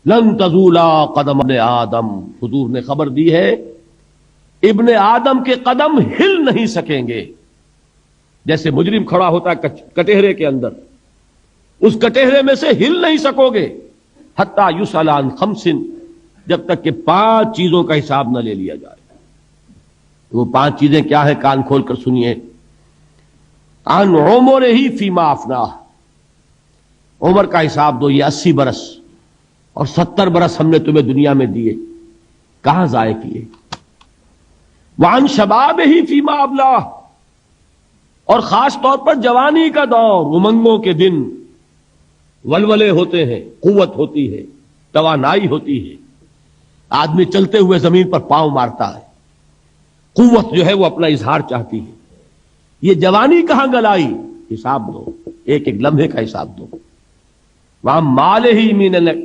لن تزولا قدم ابن آدم، حضور نے خبر دی ہے ابن آدم کے قدم ہل نہیں سکیں گے. جیسے مجرم کھڑا ہوتا ہے کٹہرے کے اندر، اس کٹہرے میں سے ہل نہیں سکو گے حتی یسأل عن خمس، جب تک کہ 5 چیزوں کا حساب نہ لے لیا جائے. وہ 5 چیزیں کیا ہے؟ کان کھول کر سنیے. عن عمرہ فیما افناہ، عمر کا حساب دو، یہ 80 برس اور 70 برس ہم نے تمہیں دنیا میں دیے، کہاں ضائع کیے. وعن شبابہ فیما ابلاہ، اور خاص طور پر جوانی کا دور، امنگوں کے دن، ولولے ہوتے ہیں، قوت ہوتی ہے، توانائی ہوتی ہے، آدمی چلتے ہوئے زمین پر پاؤں مارتا ہے، قوت جو ہے وہ اپنا اظہار چاہتی ہے. یہ جوانی کہاں گلائی؟ حساب دو، ایک ایک لمحے کا حساب دو. وہاں مالہ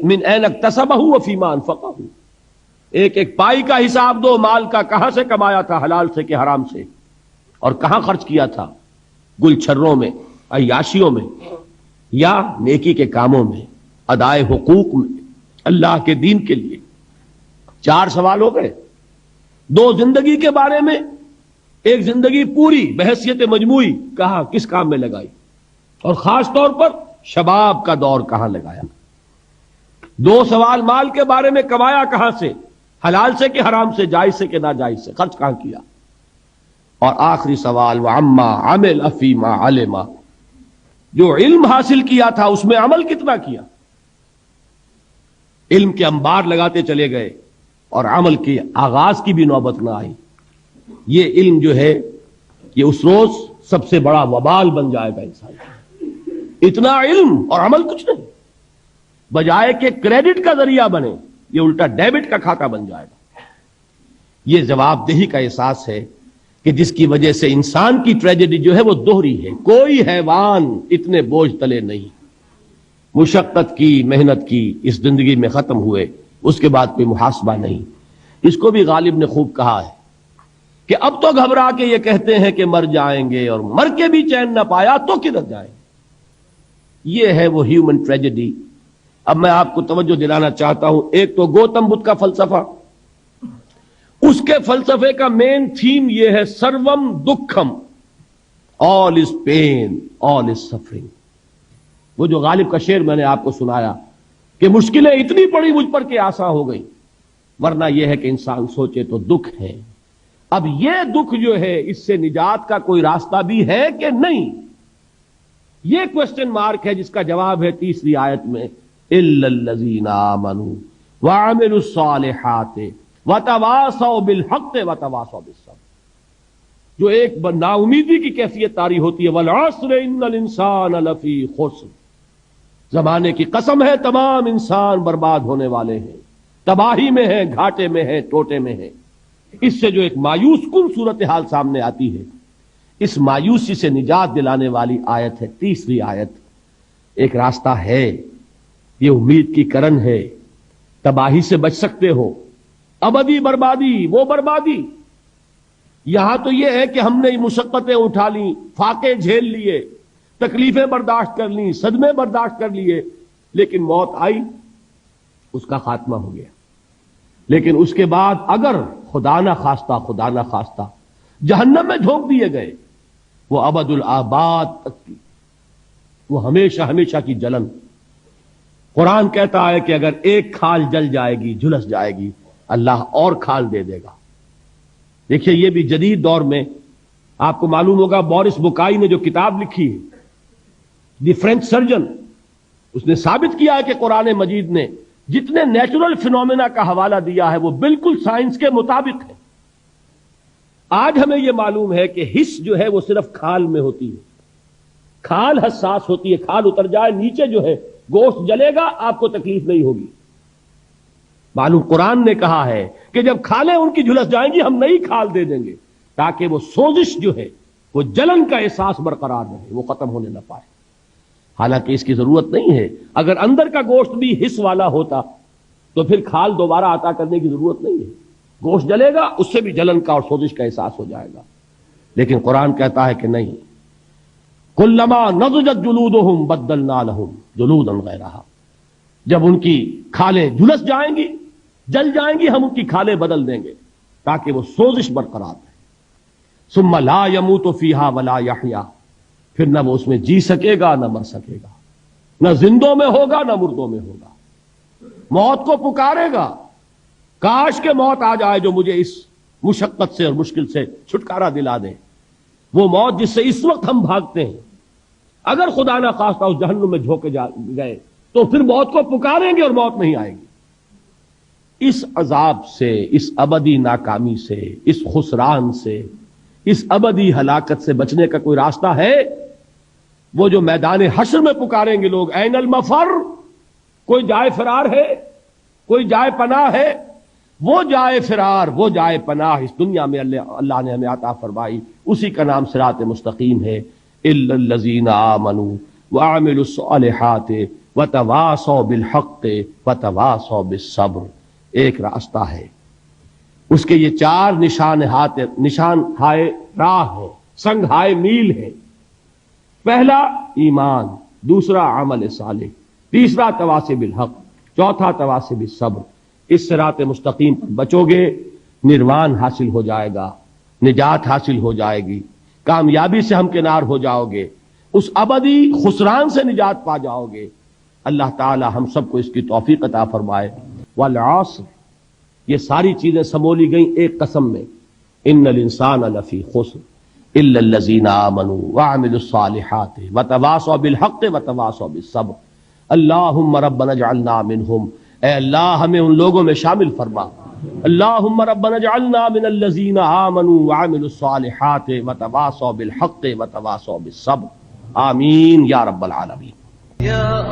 من این اکتسبہ وفیما انفقہ، ایک ایک پائی کا حساب دو، مال کا کہاں سے کمایا تھا، حلال سے کہ حرام سے، اور کہاں خرچ کیا تھا، گل چھروں میں، عیاشیوں میں، یا نیکی کے کاموں میں، ادائے حقوق میں، اللہ کے دین کے لیے. 4 سوال ہو گئے. 2 زندگی کے بارے میں، ایک زندگی پوری بحیثیت مجموعی کہاں کس کام میں لگائی، اور خاص طور پر شباب کا دور کہاں لگایا. 2 سوال مال کے بارے میں، کمایا کہاں سے، حلال سے کہ حرام سے، جائز سے کہ ناجائز سے، خرچ کہاں کیا. اور آخری سوال وعما عمل فیما علم، جو علم حاصل کیا تھا اس میں عمل کتنا کیا. علم کے انبار لگاتے چلے گئے اور عمل کے آغاز کی بھی نوبت نہ آئی. یہ علم جو ہے یہ اس روز سب سے بڑا وبال بن جائے گا انسان. اتنا علم اور عمل کچھ نہیں، بجائے کہ کریڈٹ کا ذریعہ بنے یہ الٹا ڈیبٹ کا کھاتا بن جائے گا. یہ جواب دہی کا احساس ہے کہ جس کی وجہ سے انسان کی ٹریجڈی جو ہے وہ دوہری ہے. کوئی حیوان اتنے بوجھ تلے نہیں، مشقت کی، محنت کی، اس زندگی میں ختم ہوئے، اس کے بعد کوئی محاسبہ نہیں. اس کو بھی غالب نے خوب کہا ہے کہ اب تو گھبرا کے یہ کہتے ہیں کہ مر جائیں گے، اور مر کے بھی چین نہ پایا تو کدھر جائیں. یہ ہے وہ ہیومن ٹریجڈی. اب میں آپ کو توجہ دلانا چاہتا ہوں، ایک تو گوتم بدھ کا فلسفہ، اس کے فلسفے کا مین تھیم یہ ہے سروم دکھم، آل از پین، آل از سفرنگ. وہ جو غالب کا شعر میں نے آپ کو سنایا کہ مشکلیں اتنی پڑی مجھ پر کہ آسان ہو گئی، ورنہ یہ ہے کہ انسان سوچے تو دکھ ہے. اب یہ دکھ جو ہے اس سے نجات کا کوئی راستہ بھی ہے کہ نہیں، یہ کوسچن مارک ہے، جس کا جواب ہے 3 آیت میں الا الذین آمنوا وعملوا الصالحات وتواصوا بالحق وتواصوا بالصبر. جو ایک نا امیدی کی کیفیت طاری ہوتی ہے، والعصر ان الانسان لفی خسر، زمانے کی قسم ہے تمام انسان برباد ہونے والے ہیں، تباہی میں ہیں، گھاٹے میں ہیں، ٹوٹے میں ہیں. اس سے جو ایک مایوس کن صورتحال سامنے آتی ہے، اس مایوسی سے نجات دلانے والی آیت ہے 3 آیت. ایک راستہ ہے، یہ امید کی کرن ہے، تباہی سے بچ سکتے ہو. ابدی بربادی، وہ بربادی یہاں تو یہ ہے کہ ہم نے مشقتیں اٹھا لیں، فاقے جھیل لیے، تکلیفیں برداشت کر لیں، صدمے برداشت کر لیے، لیکن موت آئی، اس کا خاتمہ ہو گیا. لیکن اس کے بعد اگر خدا نہ خواستہ جہنم میں جھونک دیے گئے، وہ ابد الآباد تک کی، وہ ہمیشہ ہمیشہ کی جلن. قرآن کہتا ہے کہ اگر ایک کھال جل جائے گی، جھلس جائے گی، اللہ اور کھال دے دے گا. دیکھیے یہ بھی جدید دور میں آپ کو معلوم ہوگا، بورس بکائی نے جو کتاب لکھی ہے دی فرینچ سرجن، اس نے ثابت کیا ہے کہ قرآن مجید نے جتنے نیچرل فینومینا کا حوالہ دیا ہے وہ بالکل سائنس کے مطابق ہے. آج ہمیں یہ معلوم ہے کہ حس جو ہے وہ صرف کھال میں ہوتی ہے، کھال حساس ہوتی ہے، کھال اتر جائے نیچے جو ہے گوشت جلے گا، آپ کو تکلیف نہیں ہوگی. معلوم قرآن نے کہا ہے کہ جب کھالیں ان کی جھلس جائیں گی، ہم نئی کھال دے دیں گے تاکہ وہ سوزش جو ہے، وہ جلن کا احساس برقرار رہے، وہ ختم ہونے نہ پائے. حالانکہ اس کی ضرورت نہیں ہے. اگر اندر کا گوشت بھی حس والا ہوتا تو پھر کھال دوبارہ عطا کرنے کی ضرورت نہیں ہے. گوشت جلے گا، اس سے بھی جلن کا اور سوزش کا احساس ہو جائے گا. لیکن قرآن کہتا ہے کہ نہیں، کلما نضجت جلودہم بدلنا لہم جلودا غیرہا. جب ان کی کھالیں جھلس جائیں گی، جل جائیں گی، ہم ان کی کھالیں بدل دیں گے تاکہ وہ سوزش برقرار رہے۔ ثم لا يموت فيها ولا يحيا، پھر نہ وہ اس میں جی سکے گا نہ مر سکے گا، نہ زندوں میں ہوگا نہ مردوں میں ہوگا۔ موت کو پکارے گا، کاش کہ موت آ جائے جو مجھے اس مشقت سے اور مشکل سے چھٹکارا دلا دے۔ وہ موت جس سے اس وقت ہم بھاگتے ہیں، اگر خدا نہ خواستہ اس جہنم میں جھونکے گئے تو پھر موت کو پکاریں گے اور موت نہیں آئے گی۔ اس عذاب سے، اس ابدی ناکامی سے، اس خسران سے، اس ابدی ہلاکت سے بچنے کا کوئی راستہ ہے؟ وہ جو میدان حشر میں پکاریں گے لوگ، این المفر، کوئی جائے فرار ہے، کوئی جائے پناہ ہے؟ وہ جائے فرار، وہ جائے پناہ اس دنیا میں اللہ نے ہمیں عطا فرمائی، اسی کا نام صراط مستقیم ہے۔ الا الذین آمنوا وعملوا الصالحات وتواصوا بالحق وتواصوا بالصبر، ایک راستہ ہے، اس کے یہ چار نشان ہائے راہ ہیں، سنگ ہائے میل ہیں۔ پہلا ایمان، دوسرا عمل صالح، تیسرا تواصی بالحق، چوتھا تواصی بالصبر۔ اس صراط مستقیم پر بچو گے، نروان حاصل ہو جائے گا، نجات حاصل ہو جائے گی، کامیابی سے ہمکنار ہو جاؤ گے، اس ابدی خسران سے نجات پا جاؤ گے۔ اللہ تعالی ہم سب کو اس کی توفیق عطا فرمائے۔ والعصر، یہ ساری چیزیں سمولی گئیں ایک قسم میں، ان الانسان لفی خسر الا الذین آمنوا وعملوا الصالحات وتواصوا بالحق وتواصوا بالصبر۔ اللہم ربنا اجعلنا منہم، اے اللہ ہمیں ان لوگوں میں شامل فرما۔ اللہم ربنا اجعلنا من الذین آمنوا وعملوا الصالحات وتواصوا بالحق وتواصوا بالصبر، آمین یا رب العالمین۔ يا